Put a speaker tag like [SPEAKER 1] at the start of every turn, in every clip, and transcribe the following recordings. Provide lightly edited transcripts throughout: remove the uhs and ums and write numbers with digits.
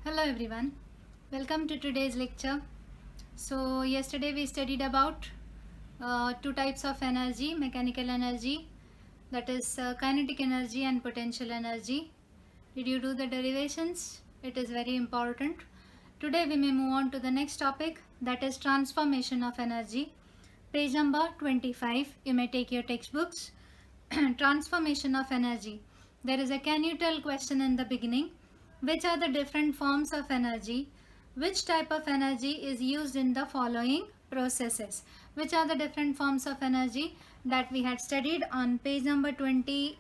[SPEAKER 1] Hello everyone, welcome to today's lecture. So yesterday we studied about two types of energy, mechanical energy, that is kinetic energy and potential energy. Did you do the derivations? It is very important. Today we may move on to the next topic, that is transformation of energy. Page number 25, you may take your textbooks. Transformation of energy. There is a can you tell question in the beginning. Which are the different forms of energy? Which type of energy is used in the following processes? Which are the different forms of energy that we had studied on page number 20,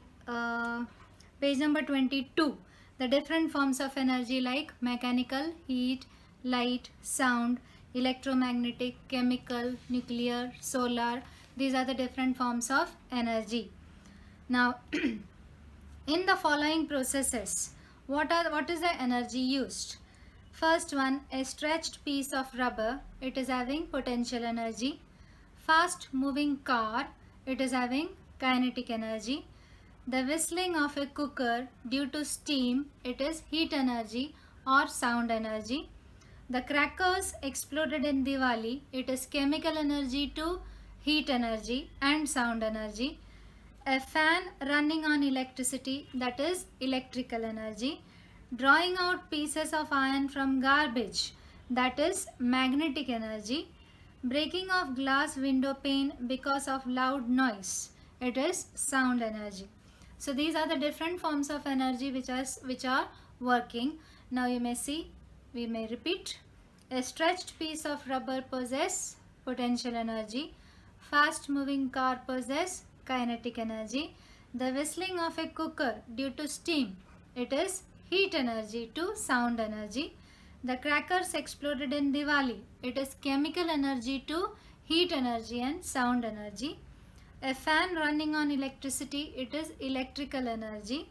[SPEAKER 1] page number 22. The different forms of energy like mechanical, heat, light, sound, electromagnetic, chemical, nuclear, solar. These are the different forms of energy. Now, in the following processes, what is the energy used? First one, a stretched piece of rubber, it is having potential energy. Fast moving car, it is having kinetic energy. The whistling of a cooker due to steam, it is heat energy or sound energy. The crackers exploded in Diwali, it is chemical energy to heat energy and sound energy. A fan running on electricity, that is electrical energy. Drawing out pieces of iron from garbage, that is magnetic energy. Breaking of glass window pane because of loud noise, it is sound energy. So these are the different forms of energy which are working. Now you may see, we may repeat. A stretched piece of rubber possesses potential energy. Fast moving car possesses kinetic energy. The whistling of a cooker due to steam, it is heat energy to sound energy. The crackers exploded in Diwali, it is chemical energy to heat energy and sound energy. A fan running on electricity, it is electrical energy.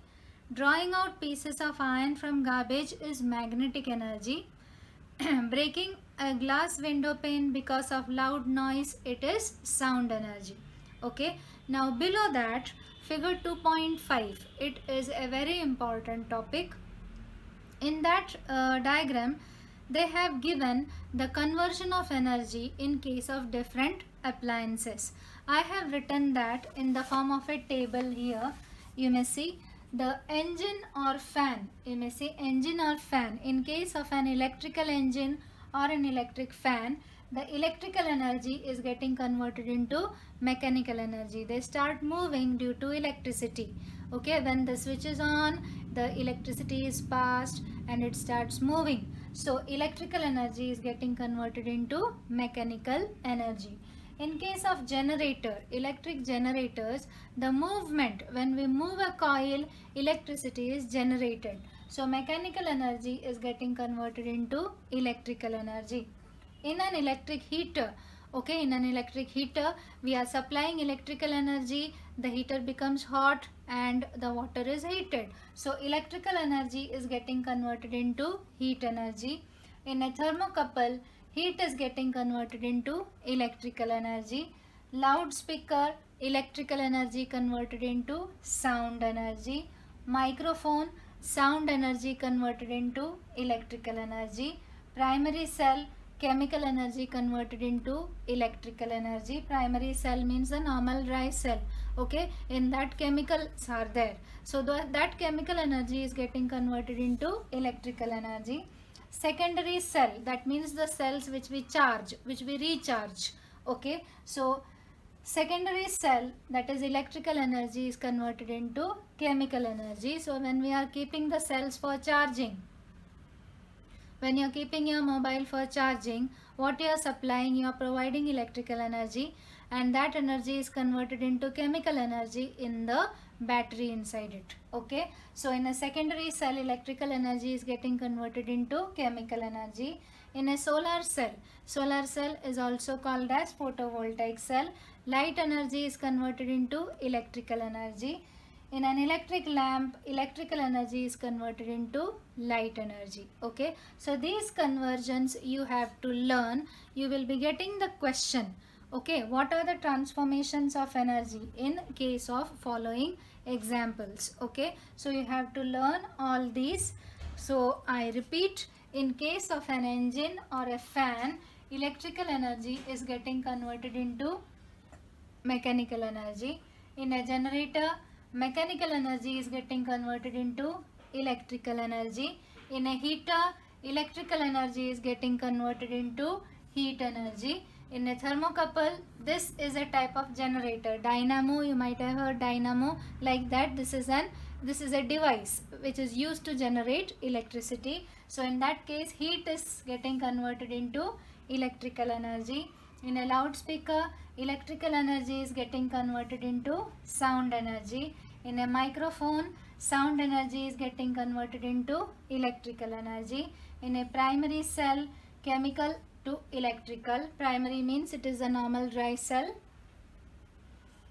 [SPEAKER 1] Drawing out pieces of iron from garbage is magnetic energy. Breaking a glass window pane because of loud noise, it is sound energy. Okay, now below that, figure 2.5, it is a very important topic. In that diagram, they have given the conversion of energy in case of different appliances. I have written that in the form of a table here. You may see the engine or fan. You may say engine or fan. In case of an electrical engine or an electric fan, the electrical energy is getting converted into mechanical energy. They start moving due to electricity. Okay, when the switch is on, the electricity is passed and it starts moving. So electrical energy is getting converted into mechanical energy. In case of generator, electric generators, the movement, when we move a coil, electricity is generated. So mechanical energy is getting converted into electrical energy. In an electric heater, okay, in an electric heater, we are supplying electrical energy, the heater becomes hot and the water is heated. So electrical energy is getting converted into heat energy. In a thermocouple, heat is getting converted into electrical energy. Loudspeaker, electrical energy converted into sound energy. Microphone, sound energy converted into electrical energy. Primary cell, chemical energy converted into electrical energy. Primary cell means the normal dry cell. Okay, in that chemicals are there. So that chemical energy is getting converted into electrical energy. Secondary cell, that means the cells which we charge, which we recharge. Okay, so secondary cell, that is electrical energy, is converted into chemical energy. So when we are keeping the cells for charging, when you are keeping your mobile for charging, what you are supplying, you are providing electrical energy, and that energy is converted into chemical energy in the battery inside it. Okay, so in a secondary cell, electrical energy is getting converted into chemical energy. In a solar cell is also called as photovoltaic cell. Light energy is converted into electrical energy. In an electric lamp, electrical energy is converted into light energy. Okay, so these conversions you have to learn. You will be getting the question. Okay, what are the transformations of energy in case of following examples? Okay, so you have to learn all these. So I repeat, In case of an engine or a fan, electrical energy is getting converted into mechanical energy. In a generator, mechanical energy is getting converted into electrical energy. In a heater, electrical energy is getting converted into heat energy. In a thermocouple, this is a type of generator. Dynamo, you might have heard dynamo like that. This is a device which is used to generate electricity. So in that case, heat is getting converted into electrical energy. In a loudspeaker, electrical energy is getting converted into sound energy. In a microphone, sound energy is getting converted into electrical energy. In a primary cell, chemical to electrical. Primary means it is a normal dry cell.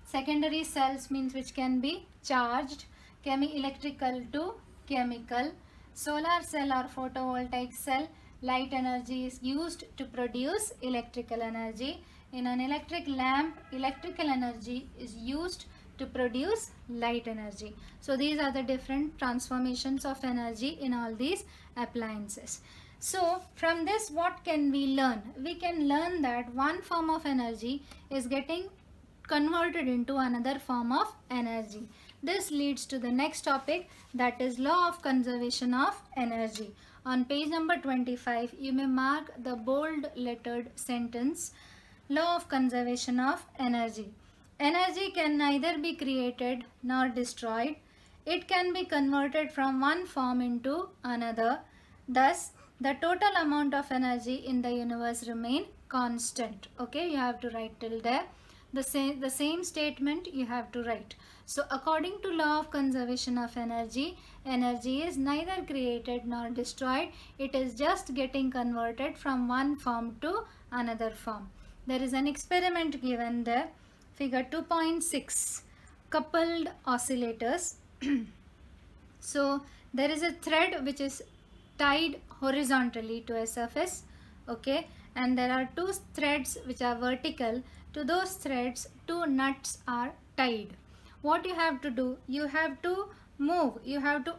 [SPEAKER 1] Secondary cells means which can be charged. Electrical to chemical. Solar cell or photovoltaic cell, light energy is used to produce electrical energy. In an electric lamp, electrical energy is used to produce light energy. So these are the different transformations of energy in all these appliances. So from this, what can we learn? We can learn that one form of energy is getting converted into another form of energy. This leads to the next topic, that is law of conservation of energy. On page number 25, you may mark the bold lettered sentence, law of conservation of energy. Energy can neither be created nor destroyed. It can be converted from one form into another. Thus, the total amount of energy in the universe remain constant. Okay, you have to write till there. The same statement you have to write. So according to law of conservation of energy, energy is neither created nor destroyed. It is just getting converted from one form to another form. There is an experiment given there. Figure 2.6, coupled oscillators. So there is a thread which is tied horizontally to a surface, okay, and there are two threads which are vertical. To those threads, two nuts are tied. What you have to do, you have to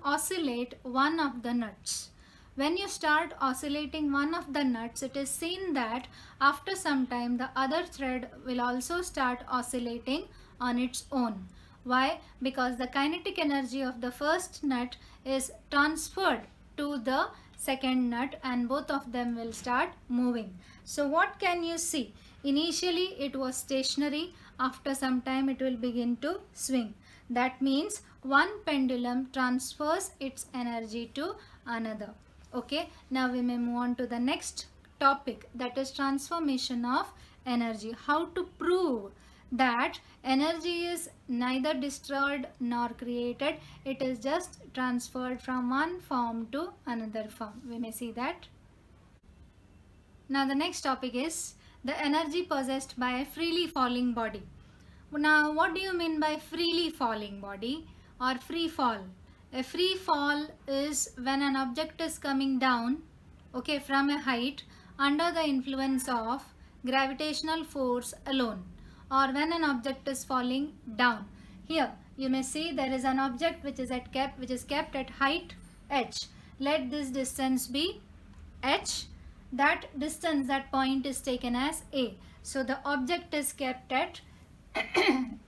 [SPEAKER 1] oscillate one of the nuts. When you start oscillating one of the nuts, it is seen that after some time the other thread will also start oscillating on its own. Why? Because the kinetic energy of the first nut is transferred to the second nut and both of them will start moving. So what can you see? Initially it was stationary. After some time it will begin to swing. That means one pendulum transfers its energy to another. Okay, now we may move on to the next topic, that is transformation of energy. How to prove that energy is neither destroyed nor created, it is just transferred from one form to another form. We may see that. Now the next topic is the energy possessed by a freely falling body. Now what do you mean by freely falling body or free fall? A free fall is when an object is coming down, okay, from a height under the influence of gravitational force alone, or when an object is falling down. Here you may see there is an object which is kept at height h. Let this distance be h. That distance, that point is taken as a. So the object is kept at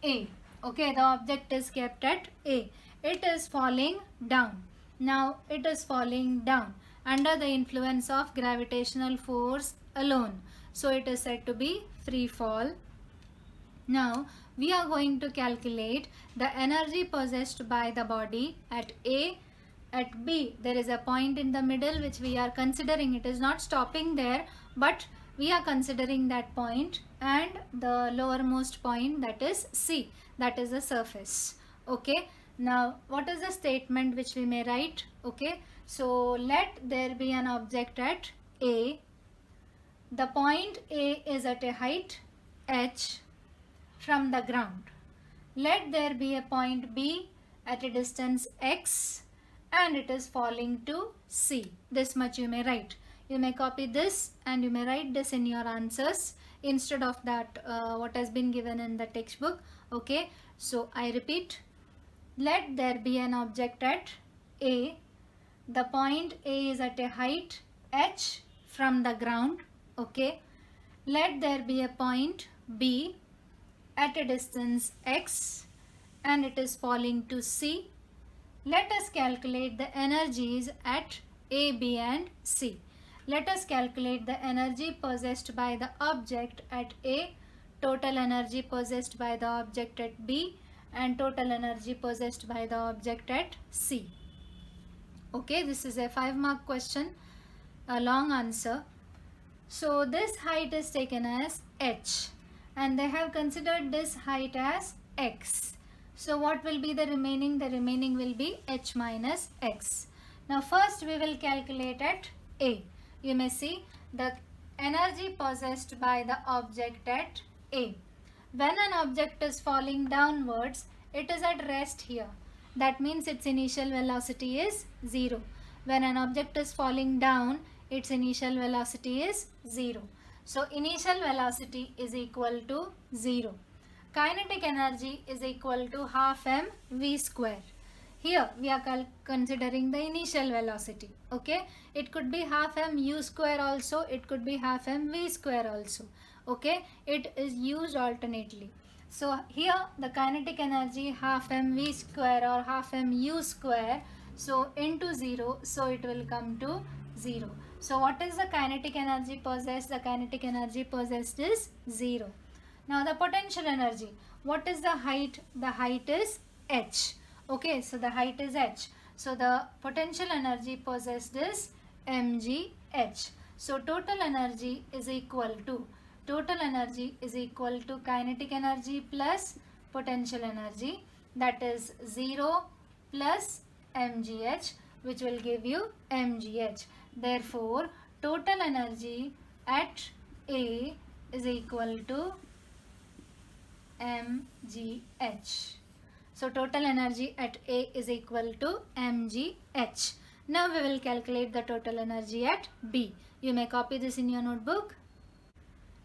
[SPEAKER 1] a. Okay, the object is kept at a. It is falling down. Now it is falling down under the influence of gravitational force alone. So it is said to be free fall. Now we are going to calculate the energy possessed by the body at A. At B, there is a point in the middle which we are considering. It is not stopping there, but we are considering that point, and the lowermost point, that is C, that is the surface. Okay, now what is the statement which we may write? Okay, so let there be an object at A. The point A is at a height h from the ground. Let there be a point B at a distance x, and it is falling to C. This much you may write. You may copy this and you may write this in your answers instead of that what has been given in the textbook. Okay, so I repeat, let there be an object at A. The point A is at a height H from the ground. Okay, let there be a point B at a distance x and it is falling to C. Let us calculate the energies at A, B and C. Let us calculate the energy possessed by the object at A, total energy possessed by the object at B and total energy possessed by the object at C. Okay, this is a 5-mark question, a long answer. So this height is taken as h and they have considered this height as x. So what will be the remaining? The remaining will be h minus x. Now first we will calculate at A. You may see the energy possessed by the object at A. When an object is falling downwards, it is at rest here. That means its initial velocity is 0. When an object is falling down, its initial velocity is 0. So initial velocity is equal to 0. Kinetic energy is equal to half mv square. Here we are considering the initial velocity. Okay, it could be half mu square also, it could be half mv square also. Okay, it is used alternately. So here the kinetic energy half mv square or half mu square, so into 0, so it will come to 0. So what is the kinetic energy possessed? The kinetic energy possessed is 0. Now the potential energy, what is the height? The height is h. Okay, so the height is h. So the potential energy possessed is mgh. So total energy is equal to kinetic energy plus potential energy, that is 0 plus mgh, which will give you mgh. Therefore total energy at A is equal to mgh. So total energy at A is equal to mgh. Now we will calculate the total energy at B. You may copy this in your notebook.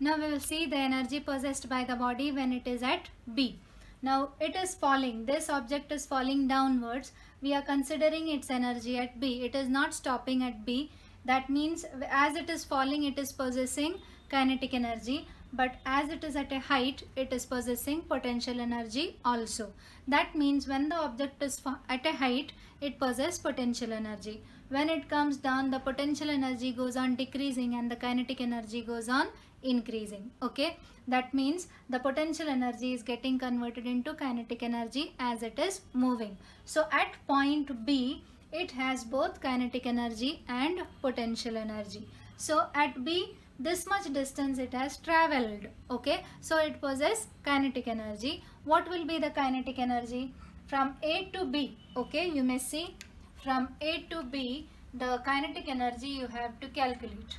[SPEAKER 1] Now we will see the energy possessed by the body when it is at B. Now it is falling, this object is falling downwards. We are considering its energy at B. It is not stopping at B. That means as it is falling, it is possessing kinetic energy. But as it is at a height, it is possessing potential energy also. That means when the object is at a height, it possesses potential energy. When it comes down, the potential energy goes on decreasing and the kinetic energy goes on increasing. Okay, that means the potential energy is getting converted into kinetic energy as it is moving. So at point B, it has both kinetic energy and potential energy. So at B, this much distance it has traveled. Okay, so it possesses kinetic energy. What will be the kinetic energy from A to B? Okay, you may see from A to B, the kinetic energy you have to calculate.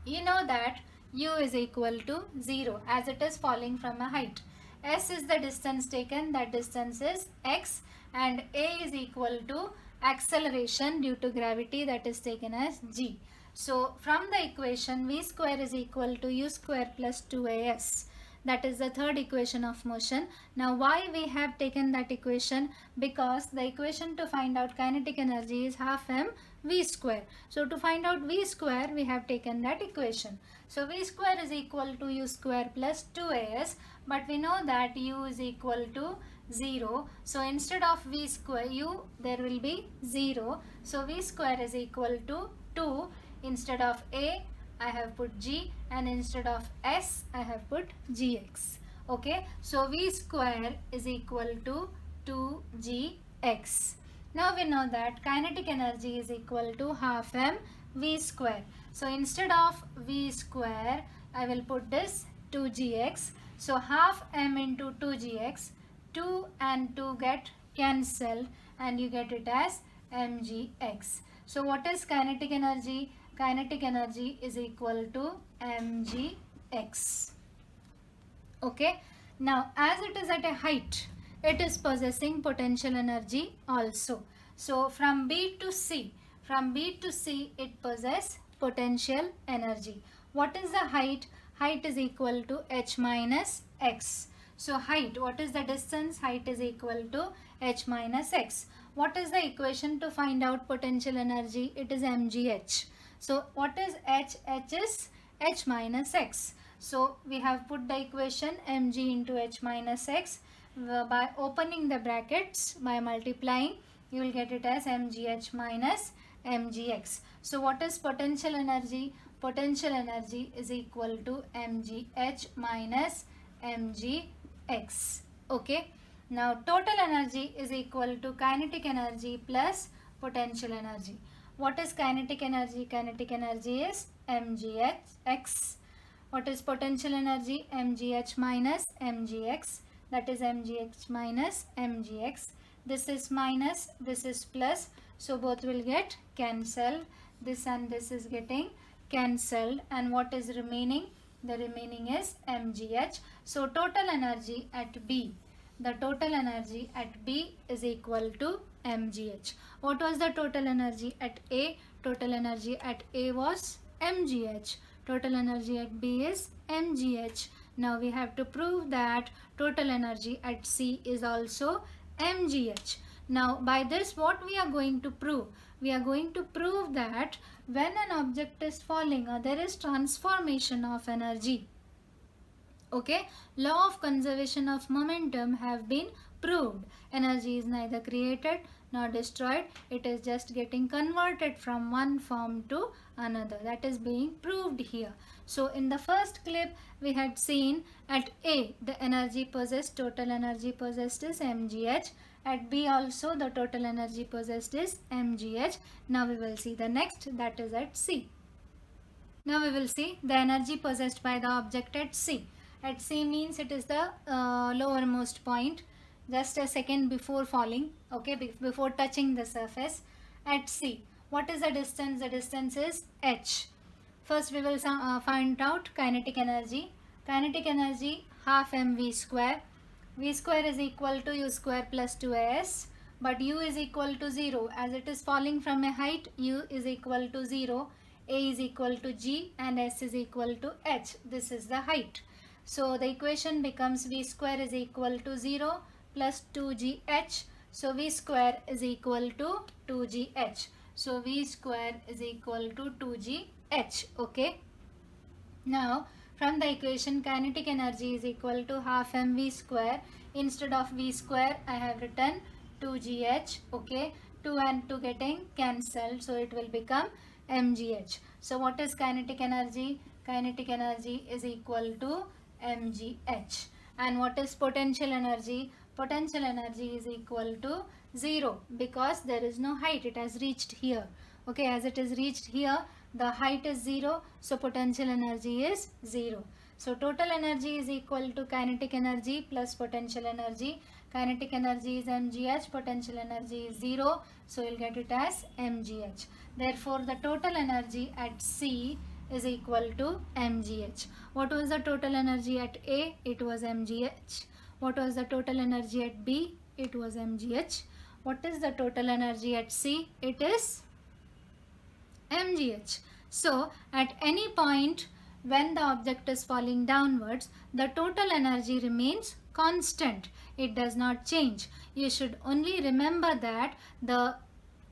[SPEAKER 1] You know that u is equal to 0 as it is falling from a height. S is the distance taken, that distance is x, and A is equal to acceleration due to gravity, that is taken as g. So from the equation, v square is equal to u square plus 2as. That is the third equation of motion. Now why we have taken that equation? Because the equation to find out kinetic energy is half mv square. So to find out v square, we have taken that equation. So v square is equal to u square plus 2as, but we know that u is equal to 0. So instead of v square u, there will be 0. So v square is equal to 2. Instead of a, I have put g, and instead of s, I have put gx. Okay, so v square is equal to 2gx. Now we know that kinetic energy is equal to half mv square. So instead of v square, I will put this 2gx. So half m into 2gx, 2 and 2 get cancelled and you get it as mgx. So what is kinetic energy? Kinetic energy is equal to mgx. Okay. Now as it is at a height, it is possessing potential energy also. So from B to C, it possesses potential energy. What is the height? Height is equal to h minus x. So height, what is the distance? Height is equal to h minus x. What is the equation to find out potential energy? It is mgh. So what is H? H is H minus X. So we have put the equation mg into H minus X. By opening the brackets, by multiplying, you will get it as mgh minus mgx. So what is potential energy? Potential energy is equal to mgh minus mgx. Okay. Now total energy is equal to kinetic energy plus potential energy. What is kinetic energy? Kinetic energy is mgx. What is potential energy? mgh minus mgx. That is mgh minus mgx. This is minus, this is plus. So both will get cancelled. This and this is getting cancelled. And what is remaining? The remaining is mgh. So total energy at B. The total energy at B is equal to mgh. What was the total energy at A? Total energy at A was mgh. Total energy at B is mgh. Now we have to prove that total energy at C is also mgh. Now by this what we are going to prove? We are going to prove that when an object is falling, there is transformation of energy. Okay, law of conservation of momentum have been proved. Energy is neither created nor destroyed. It is just getting converted from one form to another. That is being proved here. So in the first clip we had seen at A the energy possessed, total energy possessed is mgh. At B also the total energy possessed is mgh. Now we will see the next, that is at C. Now we will see the energy possessed by the object at C. At C means it is the lowermost point, just a second before falling, okay, before touching the surface. At C, what is the distance? The distance is h. First we will find out kinetic energy. Kinetic energy half mv square. V square is equal to u square plus 2as, but u is equal to 0. As it is falling from a height, u is equal to 0, a is equal to g, and s is equal to h. This is the height. So the equation becomes v square is equal to 0 plus 2gh. So v square is equal to 2gh. So v square is equal to 2gh. Okay. Now from the equation kinetic energy is equal to half mv square. Instead of v square I have written 2gh. Okay. 2 and 2 getting cancelled. So it will become mgh. So what is kinetic energy? Kinetic energy is equal to mgh. And what is potential energy? Potential energy is equal to 0 because there is no height. It has reached here. Okay, as it is reached here, the height is 0. So potential energy is 0. So total energy is equal to kinetic energy plus potential energy. Kinetic energy is mgh, potential energy is 0. So you'll get it as mgh. Therefore, the total energy at C is equal to mgh. What was the total energy at A? It was mgh. What was the total energy at B? It was mgh. What is the total energy at C? It is mgh. So at any point when the object is falling downwards, the total energy remains constant. It does not change. You should only remember that the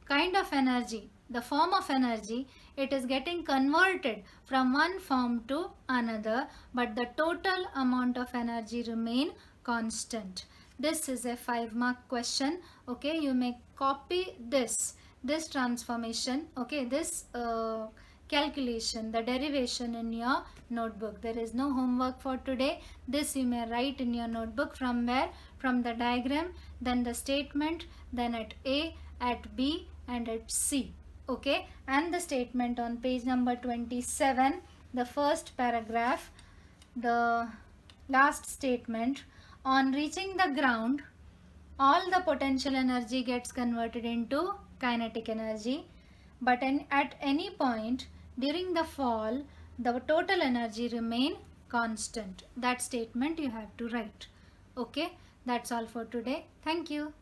[SPEAKER 1] kind of energy, the form of energy, it is getting converted from one form to another, but the total amount of energy remain constant. This is a 5-mark question. Okay, you may copy this transformation, okay, this calculation, the derivation in your notebook. There is no homework for today. This you may write in your notebook. From where? From the diagram, then the statement, then at A, at B, and at C. Okay, and the statement on page number 27, the first paragraph, the last statement. On reaching the ground, all the potential energy gets converted into kinetic energy, but at any point during the fall, the total energy remain constant. That statement you have to write. Okay, that's all for today. Thank you.